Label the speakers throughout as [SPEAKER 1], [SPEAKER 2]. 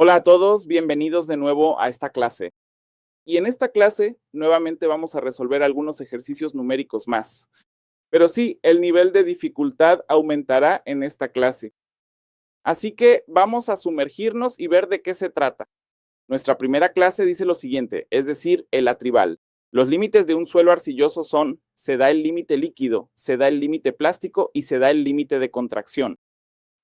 [SPEAKER 1] Hola a todos, bienvenidos de nuevo a esta clase. Y en esta clase nuevamente vamos a resolver algunos ejercicios numéricos más. Pero sí, el nivel de dificultad aumentará en esta clase. Así que vamos a sumergirnos y ver de qué se trata. Nuestra primera clase dice lo siguiente, es decir, el atribal. Los límites de un suelo arcilloso son, se da el límite líquido, se da el límite plástico y se da el límite de contracción.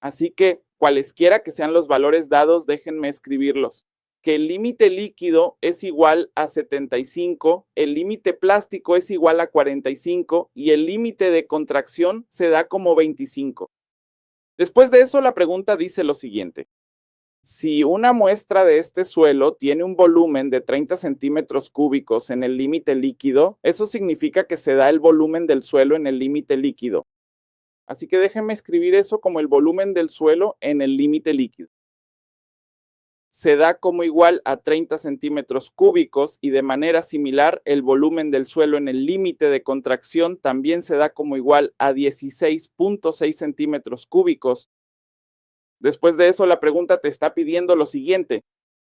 [SPEAKER 1] Así que cualesquiera que sean los valores dados, déjenme escribirlos. Que el límite líquido es igual a 75, el límite plástico es igual a 45 y el límite de contracción se da como 25. Después de eso, la pregunta dice lo siguiente. Si una muestra de este suelo tiene un volumen de 30 centímetros cúbicos en el límite líquido, eso significa que se da el volumen del suelo en el límite líquido. Así que déjenme escribir eso como el volumen del suelo en el límite líquido. Se da como igual a 30 centímetros cúbicos y de manera similar el volumen del suelo en el límite de contracción también se da como igual a 16.6 centímetros cúbicos. Después de eso, la pregunta te está pidiendo lo siguiente,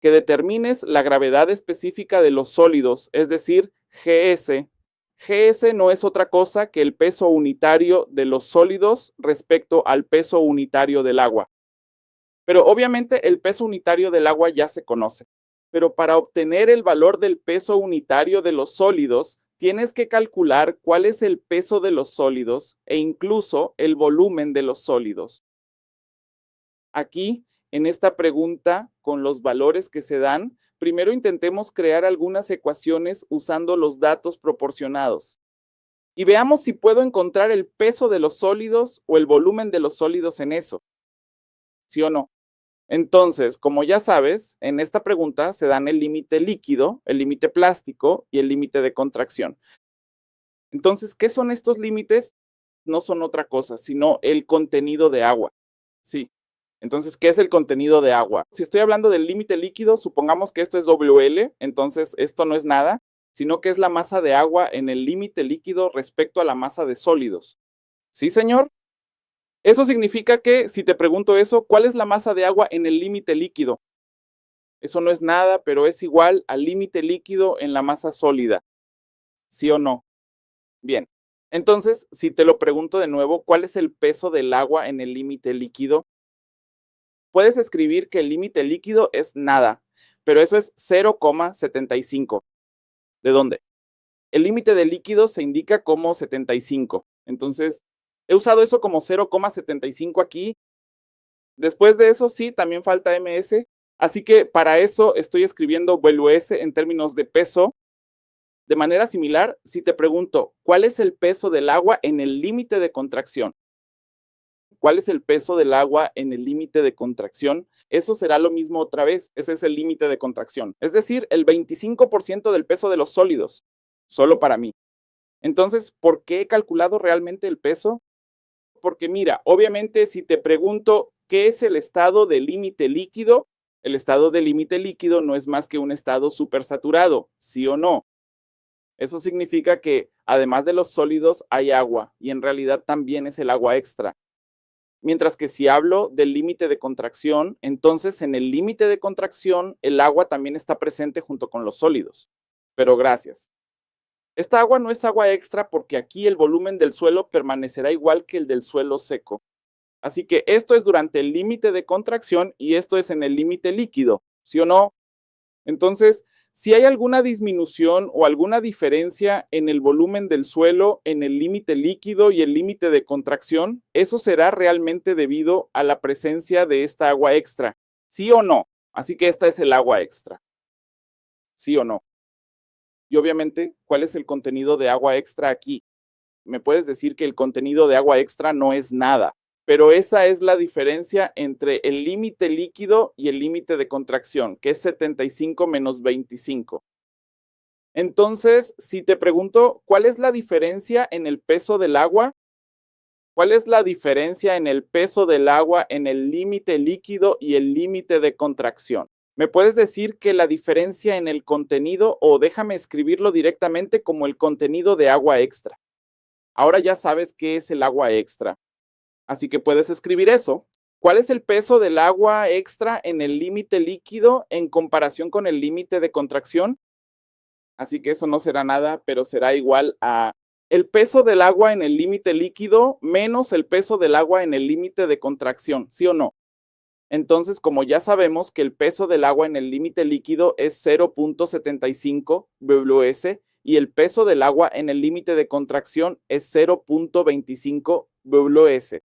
[SPEAKER 1] que determines la gravedad específica de los sólidos, es decir, GS. GS no es otra cosa que el peso unitario de los sólidos respecto al peso unitario del agua. Pero obviamente el peso unitario del agua ya se conoce. Pero para obtener el valor del peso unitario de los sólidos, tienes que calcular cuál es el peso de los sólidos e incluso el volumen de los sólidos. Aquí, en esta pregunta, con los valores que se dan, primero intentemos crear algunas ecuaciones usando los datos proporcionados. Y veamos si puedo encontrar el peso de los sólidos o el volumen de los sólidos en eso. ¿Sí o no? Entonces, como ya sabes, en esta pregunta se dan el límite líquido, el límite plástico y el límite de contracción. Entonces, ¿qué son estos límites? No son otra cosa, sino el contenido de agua. Sí. Entonces, ¿qué es el contenido de agua? Si estoy hablando del límite líquido, supongamos que esto es WL, entonces esto no es nada, sino que es la masa de agua en el límite líquido respecto a la masa de sólidos. ¿Sí, señor? Eso significa que, si te pregunto eso, ¿cuál es la masa de agua en el límite líquido? Eso no es nada, pero es igual al límite líquido en la masa sólida. ¿Sí o no? Bien. Entonces, si te lo pregunto de nuevo, ¿cuál es el peso del agua en el límite líquido? Puedes escribir que el límite líquido es nada, pero eso es 0,75. ¿De dónde? El límite de líquido se indica como 75. Entonces, he usado eso como 0,75 aquí. Después de eso, sí, también falta ms. Así que para eso estoy escribiendo WS en términos de peso. De manera similar, si te pregunto, ¿cuál es el peso del agua en el límite de contracción? ¿Cuál es el peso del agua en el límite de contracción? Eso será lo mismo otra vez. Ese es el límite de contracción. Es decir, el 25% del peso de los sólidos, solo para mí. Entonces, ¿por qué he calculado realmente el peso? Porque mira, obviamente si te pregunto qué es el estado de límite líquido, el estado de límite líquido no es más que un estado supersaturado, ¿sí o no? Eso significa que además de los sólidos hay agua y en realidad también es el agua extra. Mientras que si hablo del límite de contracción, entonces en el límite de contracción el agua también está presente junto con los sólidos. Pero gracias. Esta agua no es agua extra porque aquí el volumen del suelo permanecerá igual que el del suelo seco. Así que esto es durante el límite de contracción y esto es en el límite líquido, ¿sí o no? Entonces, si hay alguna disminución o alguna diferencia en el volumen del suelo, en el límite líquido y el límite de contracción, eso será realmente debido a la presencia de esta agua extra, ¿sí o no? Así que esta es el agua extra, ¿sí o no? Y obviamente, ¿cuál es el contenido de agua extra aquí? Me puedes decir que el contenido de agua extra no es nada, pero esa es la diferencia entre el límite líquido y el límite de contracción, que es 75 menos 25. Entonces, si te pregunto, ¿cuál es la diferencia en el peso del agua? ¿Cuál es la diferencia en el peso del agua en el límite líquido y el límite de contracción? ¿Me puedes decir que la diferencia en el contenido o déjame escribirlo directamente como el contenido de agua extra? Ahora ya sabes qué es el agua extra, así que puedes escribir eso ¿Cuál es el peso del agua extra en el límite líquido en comparación con el límite de contracción? Así que eso no será nada, pero será igual a el peso del agua en el límite líquido menos el peso del agua en el límite de contracción, ¿sí o no? Entonces, como ya sabemos que el peso del agua en el límite líquido es 0.75 WS y el peso del agua en el límite de contracción es 0.25 WS.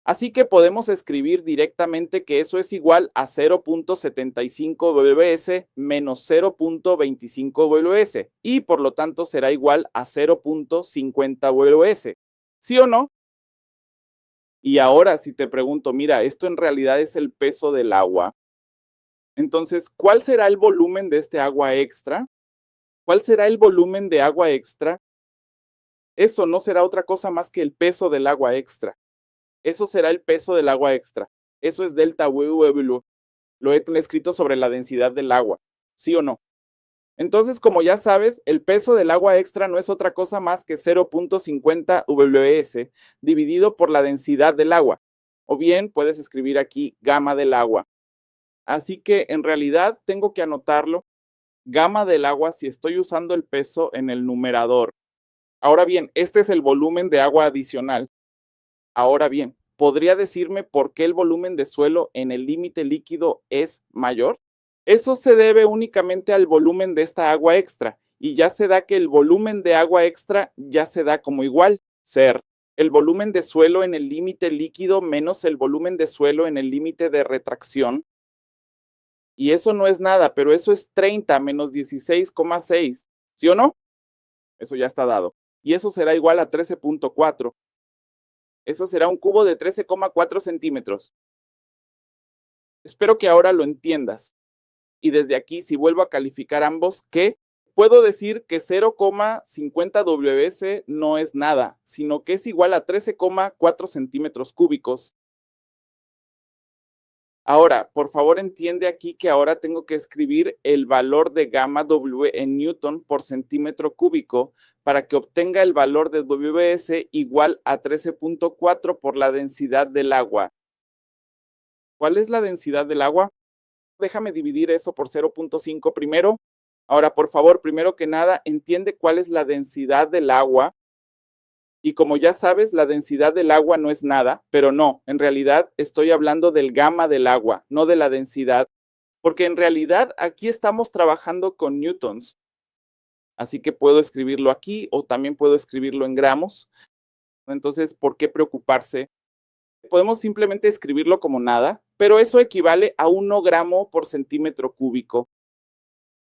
[SPEAKER 1] Así que podemos escribir directamente que eso es igual a 0.75 WS menos 0.25 WS y por lo tanto será igual a 0.50 WS. ¿Sí o no? Y ahora si te pregunto, mira, esto en realidad es el peso del agua. Entonces, ¿cuál será el volumen de este agua extra? ¿Cuál será el volumen de agua extra? Eso no será otra cosa más que el peso del agua extra. Eso será el peso del agua extra. Eso es delta W. Lo he escrito sobre la densidad del agua. ¿Sí o no? Entonces, como ya sabes, el peso del agua extra no es otra cosa más que 0.50 WS dividido por la densidad del agua. O bien puedes escribir aquí gamma del agua. Así que en realidad tengo que anotarlo gamma del agua si estoy usando el peso en el numerador. Ahora bien, este es el volumen de agua adicional. Ahora bien, ¿podría decirme por qué el volumen de suelo en el límite líquido es mayor? Eso se debe únicamente al volumen de esta agua extra y ya se da que el volumen de agua extra ya se da como igual, ser el volumen de suelo en el límite líquido menos el volumen de suelo en el límite de retracción. Y eso no es nada, pero eso es 30 menos 16,6, ¿sí o no? Eso ya está dado. Y eso será igual a 13.4. Eso será un cubo de 13,4 centímetros. Espero que ahora lo entiendas. Y desde aquí, si vuelvo a calificar ambos, ¿qué? Puedo decir que 0,50 WS no es nada, sino que es igual a 13,4 centímetros cúbicos. Ahora, por favor, entiende aquí que ahora tengo que escribir el valor de gamma W en Newton por centímetro cúbico para que obtenga el valor de WS igual a 13.4 por la densidad del agua. ¿Cuál es la densidad del agua? Déjame dividir eso por 0.5 primero. Ahora, por favor, primero que nada, entiende cuál es la densidad del agua. Y como ya sabes, la densidad del agua no es nada, pero no, en realidad estoy hablando del gamma del agua, no de la densidad, porque en realidad aquí estamos trabajando con newtons. Así que puedo escribirlo aquí o también puedo escribirlo en gramos. Entonces, ¿por qué preocuparse? Podemos simplemente escribirlo como nada, pero eso equivale a 1 gramo por centímetro cúbico.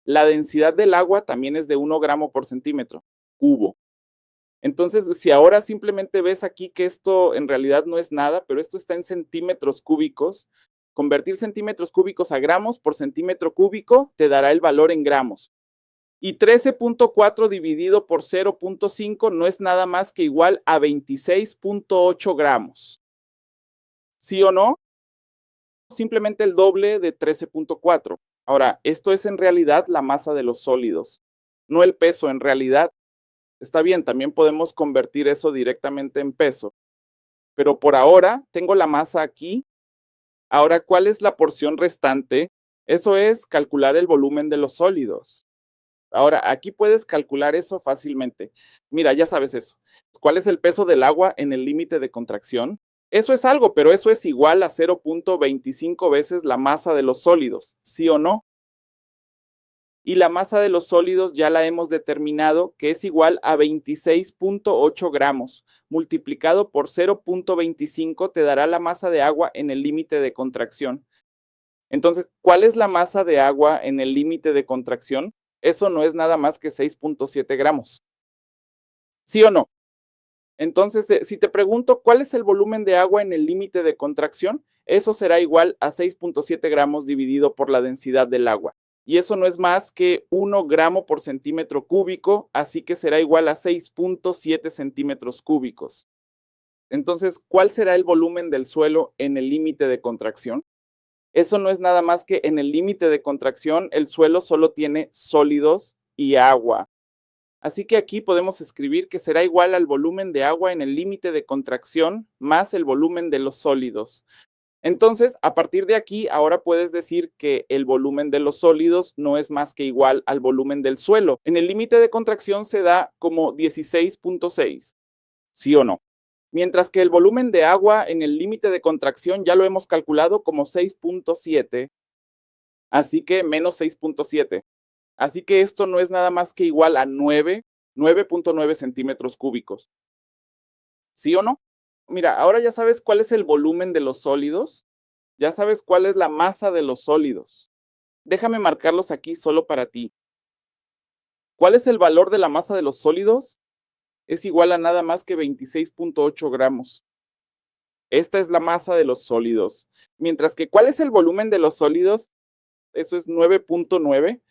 [SPEAKER 1] La densidad del agua también es de 1 gramo por centímetro cubo. Entonces, si ahora simplemente ves aquí que esto en realidad no es nada, pero esto está en centímetros cúbicos, convertir centímetros cúbicos a gramos por centímetro cúbico te dará el valor en gramos. Y 13.4 dividido por 0.5 no es nada más que igual a 26.8 gramos. ¿Sí o no? Simplemente el doble de 13.4. Ahora, esto es en realidad la masa de los sólidos, no el peso en realidad. Está bien, también podemos convertir eso directamente en peso, pero por ahora tengo la masa aquí. Ahora, ¿cuál es la porción restante? Eso es calcular el volumen de los sólidos. Ahora, aquí puedes calcular eso fácilmente. Mira, ya sabes eso. ¿Cuál es el peso del agua en el límite de contracción? Eso es algo, pero eso es igual a 0.25 veces la masa de los sólidos, ¿sí o no? Y la masa de los sólidos ya la hemos determinado que es igual a 26.8 gramos. Multiplicado por 0.25 te dará la masa de agua en el límite de contracción. Entonces, ¿cuál es la masa de agua en el límite de contracción? Eso no es nada más que 6.7 gramos. ¿Sí o no? Entonces, si te pregunto cuál es el volumen de agua en el límite de contracción, eso será igual a 6.7 gramos dividido por la densidad del agua. Y eso no es más que 1 gramo por centímetro cúbico, así que será igual a 6.7 centímetros cúbicos. Entonces, ¿cuál será el volumen del suelo en el límite de contracción? Eso no es nada más que en el límite de contracción el suelo solo tiene sólidos y agua. Así que aquí podemos escribir que será igual al volumen de agua en el límite de contracción más el volumen de los sólidos. Entonces, a partir de aquí, ahora puedes decir que el volumen de los sólidos no es más que igual al volumen del suelo. En el límite de contracción se da como 16.6, ¿sí o no? Mientras que el volumen de agua en el límite de contracción ya lo hemos calculado como 6.7, así que menos 6.7. Así que esto no es nada más que igual a 9.9 centímetros cúbicos. ¿Sí o no? Mira, ahora ya sabes cuál es el volumen de los sólidos, ya sabes cuál es la masa de los sólidos. Déjame marcarlos aquí solo para ti. ¿Cuál es el valor de la masa de los sólidos? Es igual a nada más que 26.8 gramos. Esta es la masa de los sólidos. Mientras que, ¿cuál es el volumen de los sólidos? Eso es 9.9.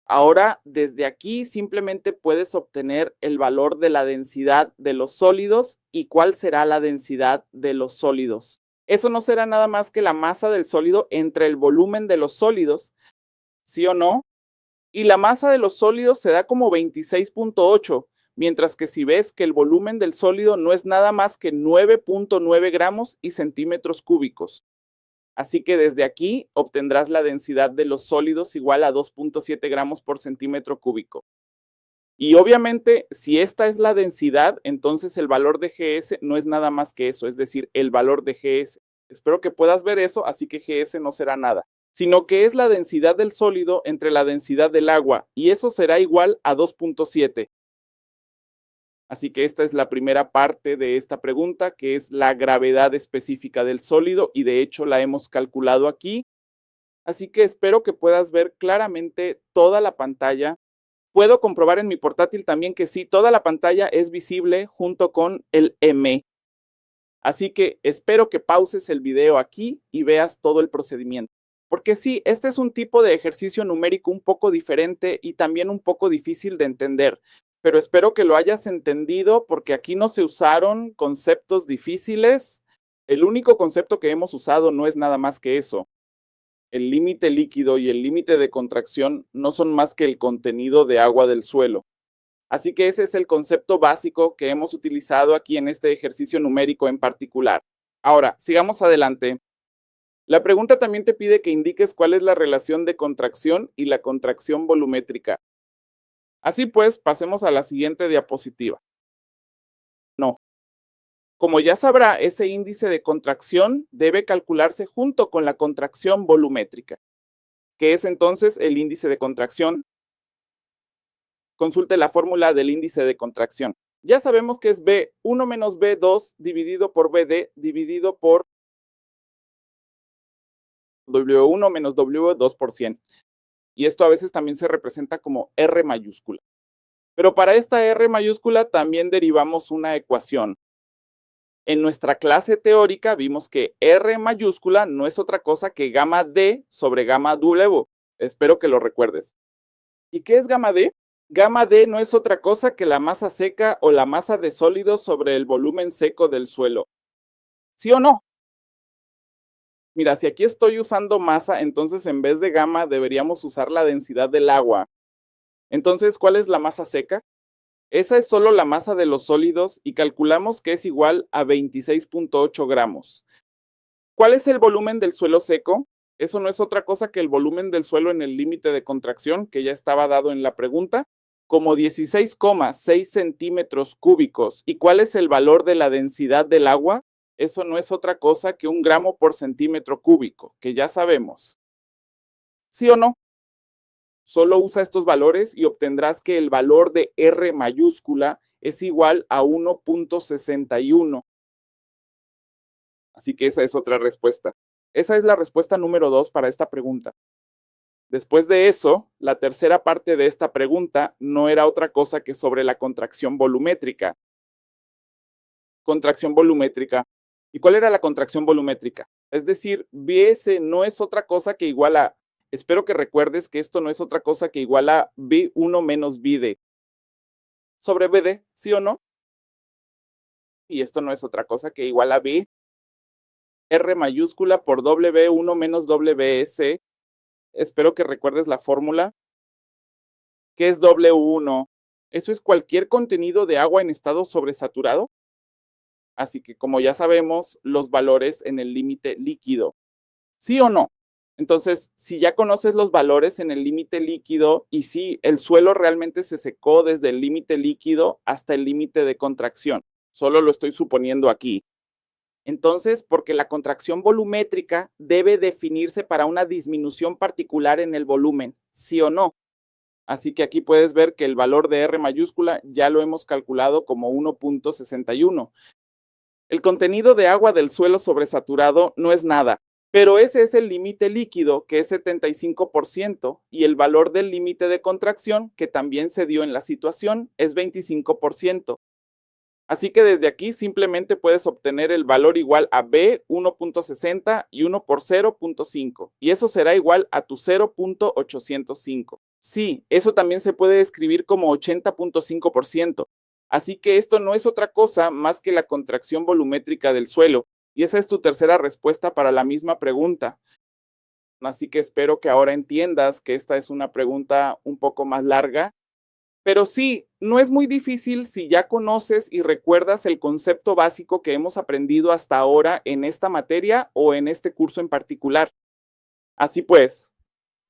[SPEAKER 1] Ahora, desde aquí simplemente puedes obtener el valor de la densidad de los sólidos y cuál será la densidad de los sólidos. Eso no será nada más que la masa del sólido entre el volumen de los sólidos, ¿sí o no? Y la masa de los sólidos se da como 26.8, mientras que si ves que el volumen del sólido no es nada más que 9.9 gramos y centímetros cúbicos. Así que desde aquí obtendrás la densidad de los sólidos igual a 2.7 gramos por centímetro cúbico. Y obviamente, si esta es la densidad, entonces el valor de GS no es nada más que eso, es decir, el valor de GS. Espero que puedas ver eso, así que GS no será nada, sino que es la densidad del sólido entre la densidad del agua, y eso será igual a 2.7. Así que esta es la primera parte de esta pregunta, que es la gravedad específica del sólido, y de hecho la hemos calculado aquí. Así que espero que puedas ver claramente toda la pantalla. Puedo comprobar en mi portátil también que sí, toda la pantalla es visible junto con el M. Así que espero que pauses el video aquí y veas todo el procedimiento. Porque sí, este es un tipo de ejercicio numérico un poco diferente y también un poco difícil de entender, pero espero que lo hayas entendido porque aquí no se usaron conceptos difíciles. El único concepto que hemos usado no es nada más que eso. El límite líquido y el límite de contracción no son más que el contenido de agua del suelo. Así que ese es el concepto básico que hemos utilizado aquí en este ejercicio numérico en particular. Ahora, sigamos adelante. La pregunta también te pide que indiques cuál es la relación de contracción y la contracción volumétrica. Así pues, pasemos a la siguiente diapositiva. No. Como ya sabrá, ese índice de contracción debe calcularse junto con la contracción volumétrica, que es entonces el índice de contracción. Consulte la fórmula del índice de contracción. Ya sabemos que es B1 menos B2 dividido por BD dividido por W1 menos W2 por 100. Y esto a veces también se representa como R mayúscula. Pero para esta R mayúscula también derivamos una ecuación. En nuestra clase teórica vimos que R mayúscula no es otra cosa que gamma D sobre gamma W. Espero que lo recuerdes. ¿Y qué es gamma D? Gamma D no es otra cosa que la masa seca o la masa de sólidos sobre el volumen seco del suelo. ¿Sí o no? Mira, si aquí estoy usando masa, entonces en vez de gamma deberíamos usar la densidad del agua. Entonces, ¿cuál es la masa seca? Esa es solo la masa de los sólidos y calculamos que es igual a 26.8 gramos. ¿Cuál es el volumen del suelo seco? Eso no es otra cosa que el volumen del suelo en el límite de contracción, que ya estaba dado en la pregunta, como 16,6 centímetros cúbicos. ¿Y cuál es el valor de la densidad del agua? Eso no es otra cosa que 1 gramo por centímetro cúbico, que ya sabemos. ¿Sí o no? Solo usa estos valores y obtendrás que el valor de R mayúscula es igual a 1.61. Así que esa es otra respuesta. Esa es la respuesta número 2 para esta pregunta. Después de eso, la tercera parte de esta pregunta no era otra cosa que sobre la contracción volumétrica. Contracción volumétrica. ¿Y cuál era la contracción volumétrica? Es decir, Bs no es otra cosa que igual a, espero que recuerdes que esto no es otra cosa que igual a B1 menos Bd sobre Bd, ¿sí o no? Y esto no es otra cosa que igual a B R mayúscula por W1 menos WS. Espero que recuerdes la fórmula. ¿Qué es W1? Eso es cualquier contenido de agua en estado sobresaturado. Así que, como ya sabemos, los valores en el límite líquido. ¿Sí o no? Entonces, si ya conoces los valores en el límite líquido y si el suelo realmente se secó desde el límite líquido hasta el límite de contracción, solo lo estoy suponiendo aquí. Entonces, porque la contracción volumétrica debe definirse para una disminución particular en el volumen, ¿sí o no? Así que aquí puedes ver que el valor de R mayúscula ya lo hemos calculado como 1.61. El contenido de agua del suelo sobresaturado no es nada, pero ese es el límite líquido, que es 75%, y el valor del límite de contracción, que también se dio en la situación, es 25%. Así que desde aquí simplemente puedes obtener el valor igual a B 1.60 y 1 por 0.5, y eso será igual a tu 0.805. Sí, eso también se puede escribir como 80.5%. Así que esto no es otra cosa más que la contracción volumétrica del suelo, y esa es tu tercera respuesta para la misma pregunta. Así que espero que ahora entiendas que esta es una pregunta un poco más larga, pero sí, no es muy difícil si ya conoces y recuerdas el concepto básico que hemos aprendido hasta ahora en esta materia o en este curso en particular. Así pues,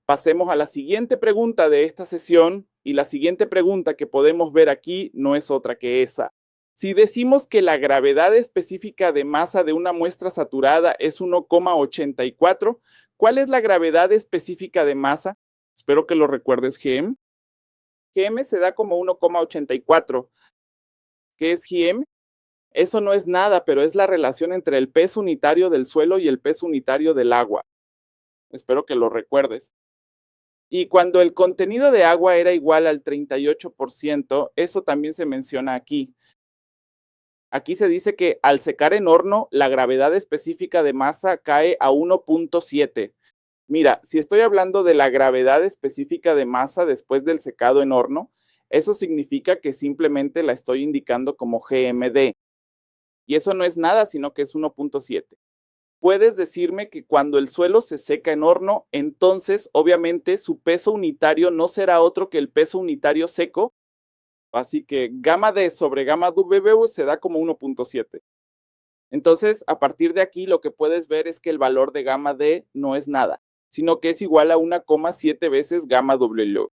[SPEAKER 1] pasemos a la siguiente pregunta de esta sesión, y la siguiente pregunta que podemos ver aquí no es otra que esa. Si decimos que la gravedad específica de masa de una muestra saturada es 1,84, ¿cuál es la gravedad específica de masa? Espero que lo recuerdes, GM. GM se da como 1,84. ¿Qué es GM? Eso no es nada, pero es la relación entre el peso unitario del suelo y el peso unitario del agua. Espero que lo recuerdes. Y cuando el contenido de agua era igual al 38%, eso también se menciona aquí. Aquí se dice que al secar en horno, la gravedad específica de masa cae a 1.7. Mira, si estoy hablando de la gravedad específica de masa después del secado en horno, eso significa que simplemente la estoy indicando como GMD. Y eso no es nada, sino que es 1.7. Puedes decirme que cuando el suelo se seca en horno, entonces obviamente su peso unitario no será otro que el peso unitario seco. Así que gamma D sobre gamma W se da como 1.7. Entonces, a partir de aquí, lo que puedes ver es que el valor de gamma D no es nada, sino que es igual a 1,7 veces gamma W.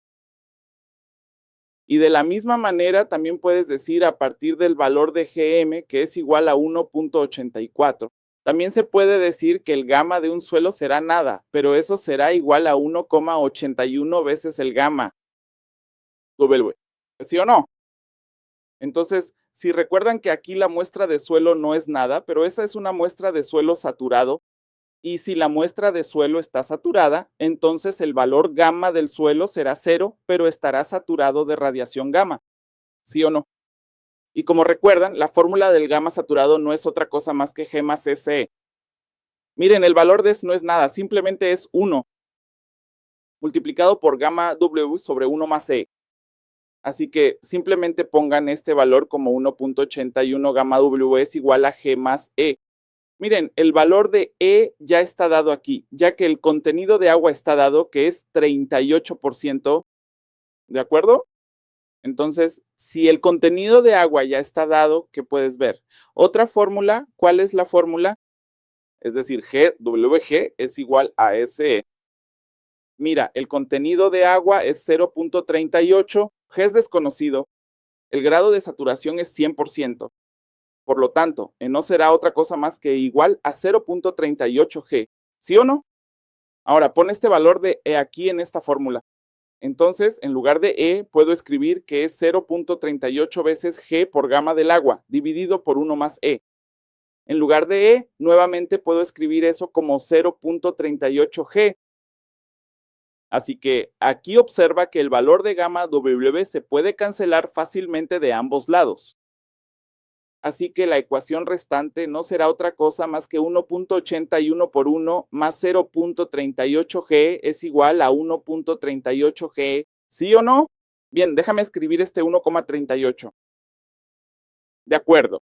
[SPEAKER 1] Y de la misma manera, también puedes decir a partir del valor de GM, que es igual a 1.84. También se puede decir que el gamma de un suelo será nada, pero eso será igual a 1,81 veces el gamma W. ¿Sí o no? Entonces, si recuerdan que aquí la muestra de suelo no es nada, pero esa es una muestra de suelo saturado, y si la muestra de suelo está saturada, entonces el valor gamma del suelo será 0, pero estará saturado de radiación gamma. ¿Sí o no? Y como recuerdan, la fórmula del gamma saturado no es otra cosa más que G más SE. Miren, el valor de S no es nada, simplemente es 1 multiplicado por gamma W sobre 1 más E. Así que simplemente pongan este valor como 1.81 gamma W es igual a G más E. Miren, el valor de E ya está dado aquí, ya que el contenido de agua está dado, que es 38%, ¿de acuerdo? Entonces, si el contenido de agua ya está dado, ¿qué puedes ver? Otra fórmula, ¿cuál es la fórmula? Es decir, GWG es igual a SE. Mira, el contenido de agua es 0.38, G es desconocido, el grado de saturación es 100%. Por lo tanto, no será otra cosa más que igual a 0.38 G. ¿Sí o no? Ahora, pon este valor de E aquí en esta fórmula. Entonces, en lugar de E, puedo escribir que es 0.38 veces G por gamma del agua, dividido por 1 más E. En lugar de E, nuevamente puedo escribir eso como 0.38 G. Así que aquí observa que el valor de gamma W se puede cancelar fácilmente de ambos lados. Así que la ecuación restante no será otra cosa más que 1.81 por 1 más 0.38 G es igual a 1.38 G. ¿Sí o no? Bien, déjame escribir este 1,38. De acuerdo.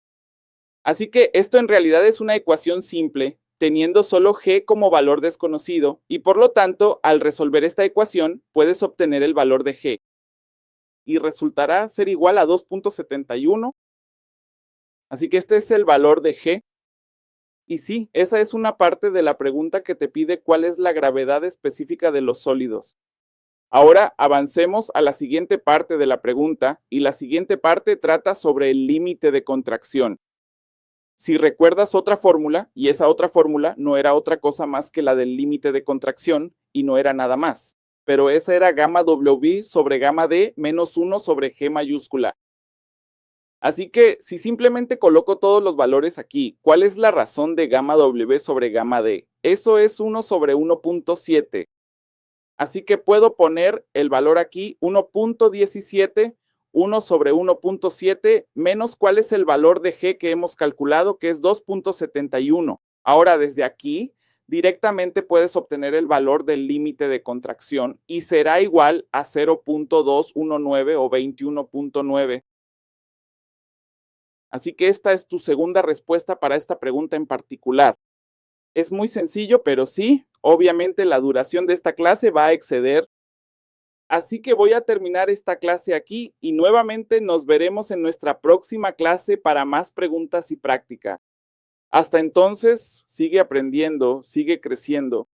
[SPEAKER 1] Así que esto en realidad es una ecuación simple, teniendo solo G como valor desconocido, y por lo tanto, al resolver esta ecuación, puedes obtener el valor de G. Y resultará ser igual a 2.71. Así que este es el valor de G. Y sí, esa es una parte de la pregunta que te pide cuál es la gravedad específica de los sólidos. Ahora avancemos a la siguiente parte de la pregunta, y la siguiente parte trata sobre el límite de contracción. Si recuerdas otra fórmula, y esa otra fórmula no era otra cosa más que la del límite de contracción, y no era nada más, pero esa era gamma W sobre gamma D menos 1 sobre G mayúscula. Así que si simplemente coloco todos los valores aquí, ¿cuál es la razón de gamma W sobre gamma D? Eso es 1 sobre 1.7. Así que puedo poner el valor aquí 1.17, 1 sobre 1.7 menos cuál es el valor de G que hemos calculado, que es 2.71. Ahora desde aquí directamente puedes obtener el valor del límite de contracción y será igual a 0.219 o 21.9. Así que esta es tu segunda respuesta para esta pregunta en particular. Es muy sencillo, pero sí, obviamente la duración de esta clase va a exceder. Así que voy a terminar esta clase aquí y nuevamente nos veremos en nuestra próxima clase para más preguntas y práctica. Hasta entonces, sigue aprendiendo, sigue creciendo.